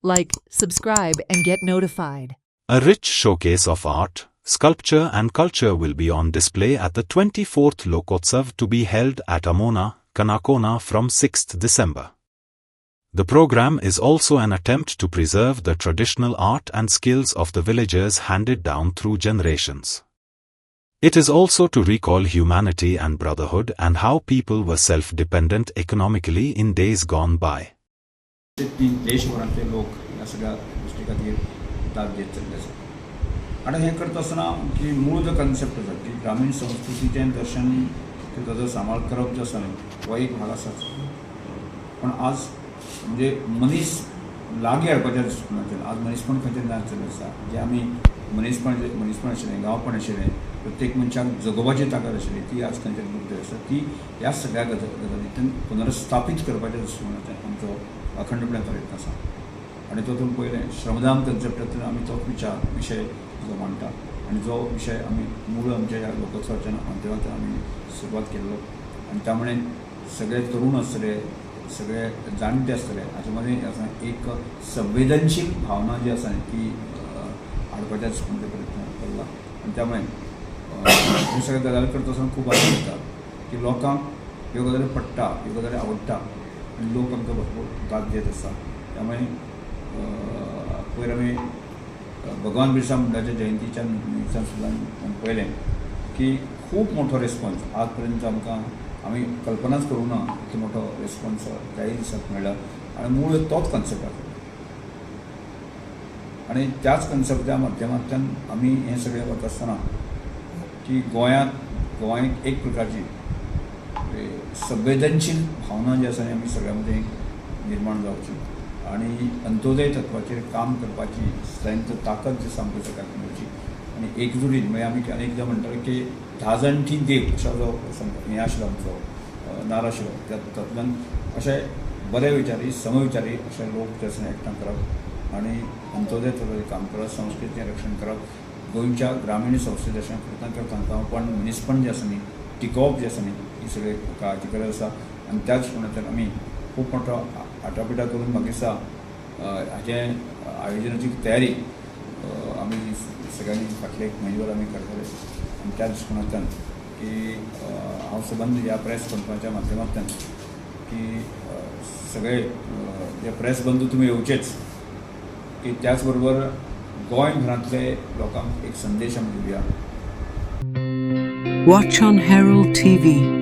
Like, subscribe, and get notified. A rich showcase of art, sculpture and culture will be on display at the 24th Lokotsav to be held at Amona, Kanakona from 6th December. The program is also an attempt to preserve the traditional art and skills of the villagers handed down through generations. It is also to recall humanity and brotherhood and how people were self-dependent economically in days gone by. देशभरातले लोक या सगळ्या गोष्टी खातीर दाद देत चल्ले आसात आनी हें करता आसतना की मूळ जो कन्सेप्ट आसा की ग्रामीण संस्कृतीचें दर्शन ताजो सांबाळ करप जो आसा न्ही हो एक भाग आसाच पण आज म्हणजे मनीस लागीं हाडपाच्या दृश्टिकोनांतल्यान आज मनीसपण खंयचे ना चल्लें आसा जे आमी मनीसपण आशिल्लें गांवपण आशिल्लें प्रत्येक मनशाक जगोवपाची ताकद आशिल्ली ती आज खंयच्या तरी आसा ती ह्या सगळ्या गजालींतल्यान पुनर्स्थापीत करपाच्या दृश्टिकोनांतल्यान आमचो अखंडपणे प्रयत्न आसा आनी तातूंत पयलें श्रमदान कन्सेप्टांतल्यान आमी तो विशय जो मांडटा आनी जो विशय आमी मूळ आमच्या ह्या लोकोत्सवाच्या माध्यमांतल्यान आमी सुरवात केल्लो आनी त्यामुळे सगळे तरूण आसतले सगळे जाणटे आसतले हाचे मदें एक संवेदनशील भावना जी आसा ती हाडपाच्या प्रयत्न केला आनी त्यामुळे हे सगळे गजाली करता आसतना खूब आनंद जाता की लोकांक ह्यो गजाली पडटा ह्यो गजाली आवडटा आनी लोक आमकां भरपूर दाद देत आसा त्यामुळे पयर आमी भगवान बिरसा मुंडाच्या जयंतीच्या निमतान सुद्दां पळयलें की खूब मोठो रिस्पॉन्स आज पर्यंत आमी कल्पनाच करूं ना इतलो मोठो रिस्पॉन्स त्याय दिसाक मेळ्ळा आनी मूळ तोच कन्सेप्ट आसा आनी त्याच कन्सेप्टच्या माध्यमांतल्यान आमी हें सगळें वता आसतना की गोंयांत एक प्रकारची संवेदनशील भावना जी आसा आमी सगळ्या मदें निर्माण जावची आनी अंत्योदय तत्वाचेर काम करपाची स्ट्रेंथ ताकद जी आसा आमकां सगळ्यांक मेळची आनी एकजुटीन म्हणजे आमी अनेकदां म्हणटाले की 10 जाणटी देव असो जो हें आशिल्लो आमचो नारा आशिल्लो तातूंतल्यान अशें बरे विचारी समविचारी अशे लोक जे आसा एकठांय करप आनी अंत्योदय तत्वाचेर काम करप संस्कृतीचें रक्षण करप गोंयच्या ग्रामीण संस्कृती रक्षण करता पण मनीसपण जें आसा न्ही टिकोवप जें आसा न्ही ही सगळी काळाची गरज आसा आनी त्याच कोणाच्यान आमी खूब मोठो आटापिटा करून म्हाका दिसता हाचे आयोजनाची तयारी आमी सगळ्यांनी फाटले एक म्हयनेभर आमी करतले आनी त्या दृश्टिकोनांतल्यान की हांव सबंद ह्या प्रेस कॉन्फरन्साच्या माध्यमांतल्यान की सगळे जे प्रेस बंधू तुमी येवचेच की त्याच बरोबर गोंयभरांतले लोकांक एक संदेश आमी दिवया. Watch on Herald TV.